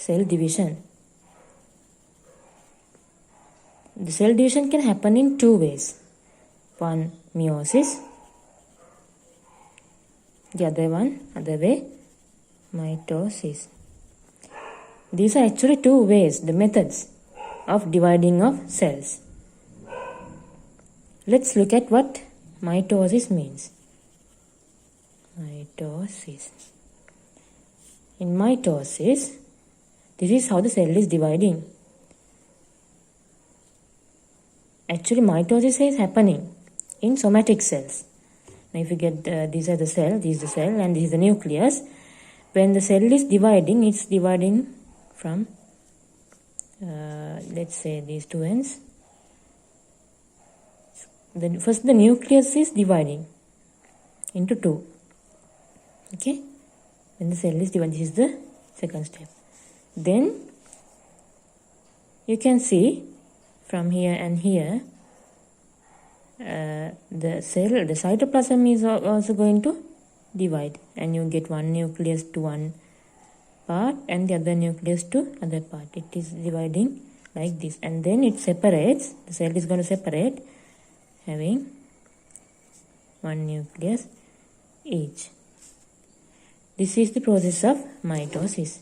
cell division. The cell division can happen in two ways. One, meiosis. The other way, mitosis. These are actually two ways, the methods of dividing of cells. Let's look at what mitosis means. Mitosis. In mitosis, this is how the cell is dividing. Actually, mitosis is happening in somatic cells. Now, if you get these are the cell, this is the cell, and this is the nucleus. When the cell is dividing, it's dividing from, let's say, these two ends. Then first, the nucleus is dividing into two. Okay, when the cell is divided, this is the second step. Then you can see from here and here, the cytoplasm is also going to divide, and you get one nucleus to one part and the other nucleus to other part. It is dividing like this, and then it separates. The cell is going to separate, having one nucleus each. This is the process of mitosis.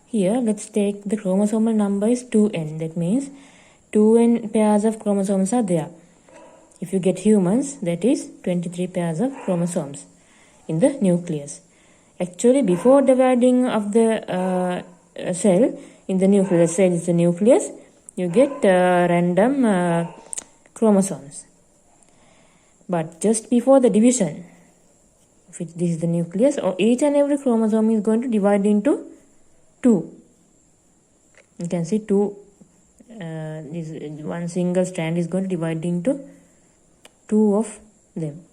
Here, let's take the chromosomal number is 2n. That means 2n pairs of chromosomes are there. If you get humans, that is 23 pairs of chromosomes in the nucleus. Actually, before dividing of the cell in the nucleus, let's say it's the nucleus, you get random chromosomes. But just before the division, if this is the nucleus, or each and every chromosome is going to divide into two. You can see two. This one single strand is going to divide into two of them.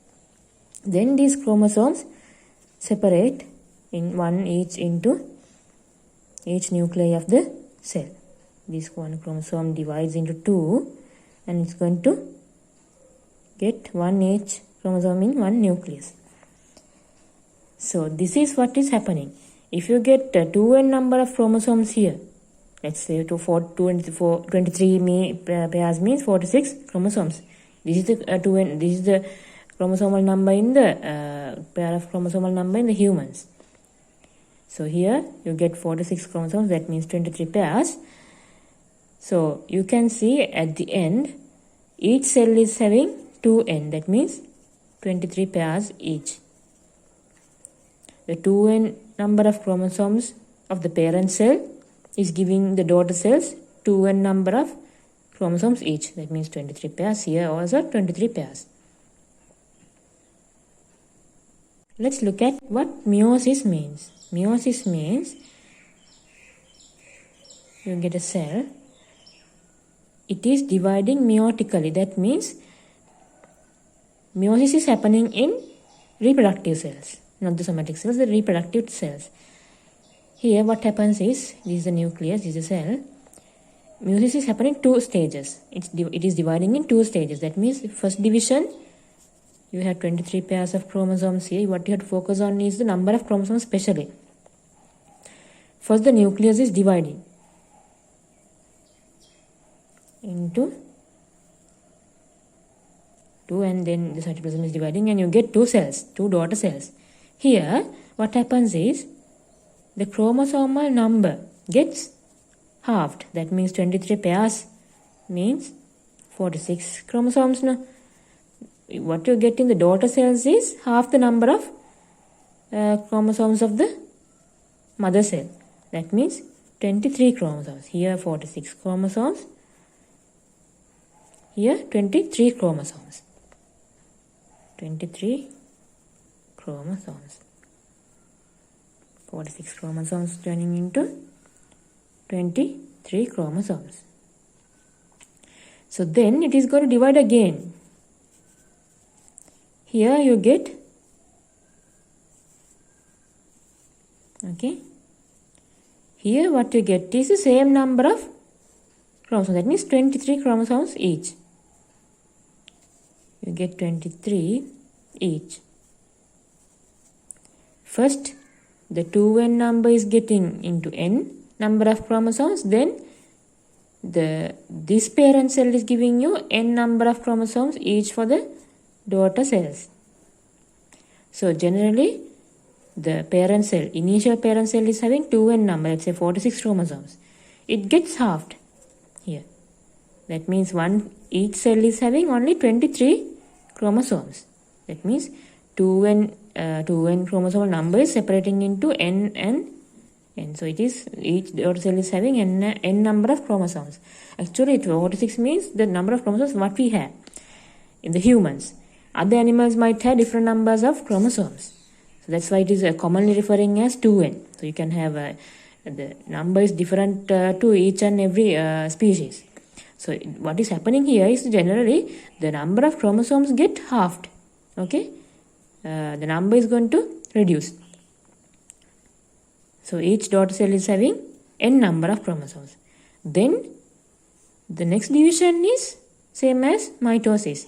Then these chromosomes separate in one each into each nuclei of the cell. This one chromosome divides into two, and it's going to get one each chromosome in one nucleus. So this is what is happening. If you get 2n number of chromosomes here, let's say 23 pairs means 46 chromosomes. This is the 2n. This is the chromosomal number in the pair of chromosomal number in the humans. So here you get 46 chromosomes. That means 23 pairs. So you can see at the end, each cell is having 2n. That means 23 pairs each. The 2n number of chromosomes of the parent cell is giving the daughter cells 2n number of chromosomes each. That means 23 pairs. Here also 23 pairs. Let's look at what meiosis means. Meiosis means you get a cell. It is dividing meiotically. That means meiosis is happening in reproductive cells, not the somatic cells, the reproductive cells. Here what happens is, this is the nucleus, this is a cell. Meiosis is happening in two stages. It is dividing in two stages. That means first division, you have 23 pairs of chromosomes here. What you have to focus on is the number of chromosomes specially. First the nucleus is dividing into two, and then the cytoplasm is dividing, and you get two cells, two daughter cells. Here what happens is, the chromosomal number gets halved. That means 23 pairs means 46 chromosomes. Now, what you get in the daughter cells is half the number of chromosomes of the mother cell. That means 23 chromosomes. Here 46 chromosomes. Here 23 chromosomes. 23 chromosomes. 46 chromosomes turning into 23 chromosomes. So then it is going to divide again. Here you get, okay, here what you get is the same number of chromosomes. That means 23 chromosomes each. You get 23 each. First, the 2n number is getting into n, number of chromosomes, then this parent cell is giving you n number of chromosomes each for the daughter cells. So generally the parent cell, initial parent cell is having 2n number, let's say 46 chromosomes. It gets halved here. That means each cell is having only 23 chromosomes. That means 2n chromosomal number is separating into n and n. So it is, each daughter cell is having n number of chromosomes. Actually 46 means the number of chromosomes what we have in the humans. Other animals might have different numbers of chromosomes. So that's why it is commonly referring as 2n. So you can have the number is different to each and every species. So what is happening here is generally the number of chromosomes get halved. Okay, the number is going to reduce. So each daughter cell is having n number of chromosomes. Then the next division is same as mitosis.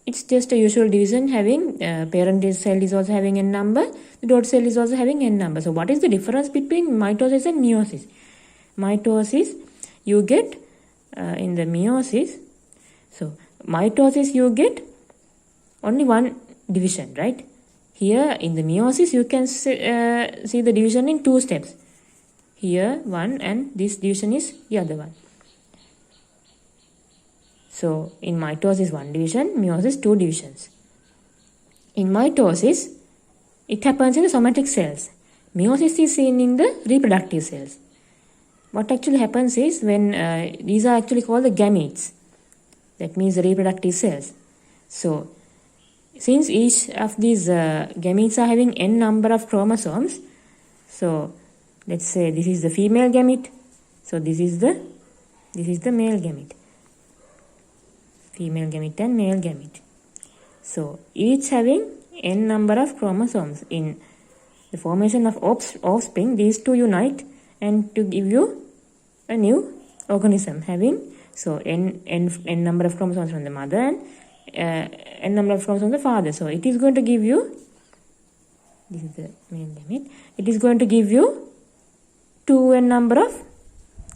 It's just a usual division, having parent cell is also having n number, the daughter cell is also having n number. So what is the difference between mitosis and meiosis? Mitosis you get in the meiosis. So mitosis you get only one division, right? Here in the meiosis you can see the division in two steps. Here one, and this division is the other one. So in mitosis one division, meiosis two divisions. In mitosis it happens in the somatic cells. Meiosis is seen in the reproductive cells. What actually happens is when these are actually called the gametes. That means the reproductive cells. So since each of these gametes are having n number of chromosomes, so let's say this is the female gamete. So this is the male gamete. Female gamete and male gamete. So each having n number of chromosomes. In the formation of offspring, these two unite and to give you a new organism having n number of chromosomes from the mother and n number of chromosomes from the father. So it is going to give you, this is the male gamete, it is going to give you 2n number of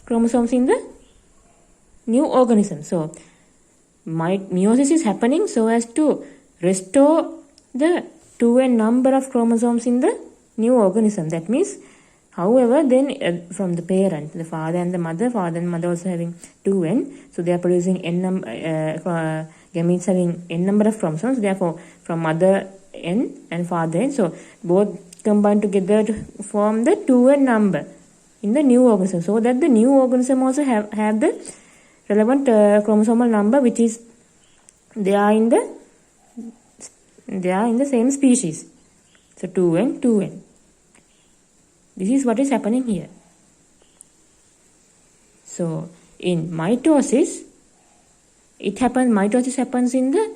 chromosomes in the new organism. So meiosis is happening so as to restore the 2n number of chromosomes in the new organism. That means, however, then from the parent, the father and mother also having 2n, so they are producing n number gametes having n number of chromosomes. Therefore, from mother n and father n, so both combine together to form the 2n number in the new organism, so that the new organism also have the relevant chromosomal number which is they are in the same species. So 2n. This is what is happening here. So in mitosis, mitosis happens in the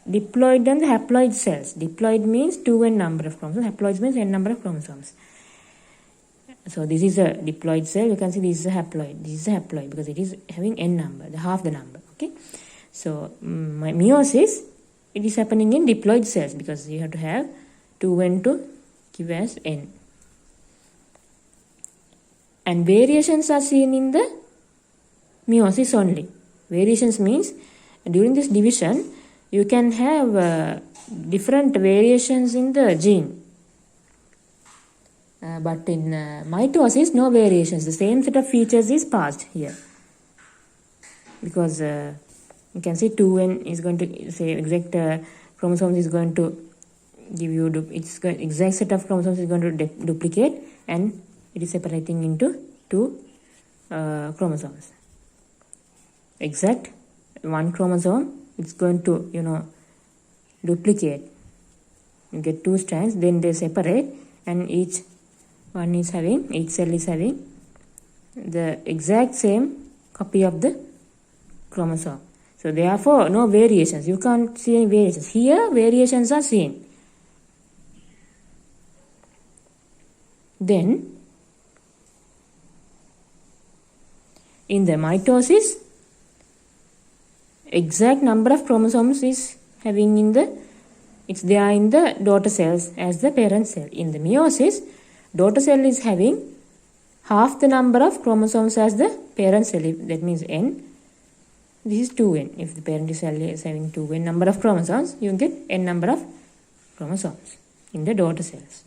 diploid and the haploid cells. Diploid means 2n number of chromosomes, haploid means n number of chromosomes. So this is a diploid cell. You can see this is a haploid. This is a haploid because it is having n number, half the number. Okay. So meiosis, it is happening in diploid cells because you have to have 2n to give as n. And variations are seen in the meiosis only. Variations means during this division you can have different variations in the gene. But in mitosis, no variations. The same set of features is passed here. Because you can see 2n is going to say exact chromosomes is going to give you exact set of chromosomes is going to duplicate, and it is separating into two chromosomes. Exact one chromosome, it's going to duplicate. You get two strands, then they separate, and each cell is having the exact same copy of the chromosome. So therefore no variations. You can't see any variations. Here variations are seen. Then in the mitosis, exact number of chromosomes is having it's there in the daughter cells as the parent cell. In the meiosis, daughter cell is having half the number of chromosomes as the parent cell. That means n. This is 2n. If the parent cell is having 2n number of chromosomes, you get n number of chromosomes in the daughter cells.